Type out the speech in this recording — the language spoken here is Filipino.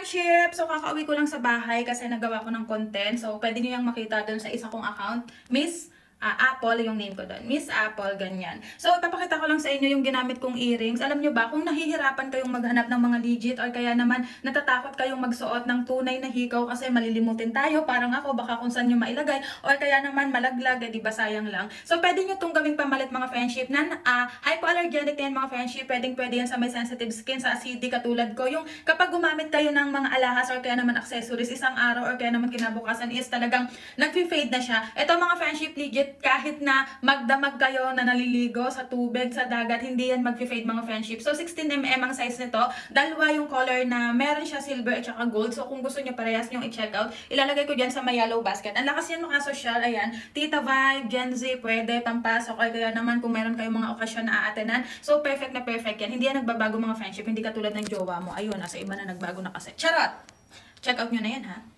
friendship! So, kakauwi ko lang sa bahay kasi nagawa ko ng content. So, pwede nyo yung makita doon sa isa kong account. Miss Apple, yung name ko doon. Miss Apple, ganyan. So, ipapakita ko lang sa inyo yung ginamit kong earrings. Alam nyo ba, kung nahihirapan kayong maghanap ng mga legit or kaya naman natatakot kayong magsuot ng tunay na hikaw kasi malilimutin tayo, parang ako, baka kung saan nyo mailagay or kaya naman malaglag, di ba sayang lang. So, pwede nyo itong gawing pamalit mga friendship na hypoallergenic na yan mga friendship. Pwede yan sa may sensitive skin, sa acidic katulad ko. Yung kapag gumamit kayo ng mga alahas or kaya naman accessories, isang araw or kaya naman kinabukasan is talagang nag-fade na siya. Ito mga friendship legit, kahit na magdamag kayo na naliligo sa tubig, sa dagat, hindi yan mag-fade mga friendship. So 16mm ang size nito. Dalawa yung color na meron siya silver at saka gold. So kung gusto nyo parehas nyo i-check out, ilalagay ko dyan sa may yellow basket. Ang lakas yan makasosyal. Ayan, Tita Vibe, Gen Z, pwede, pampasok. Or kaya naman kung meron kayong mga okasyon na aatenan. So perfect na perfect yan. Hindi yan nagbabago mga friendship. Hindi katulad ng jowa mo. Ayun, nasa iba na nagbago na kasi. Charot! Check out nyo na yan ha.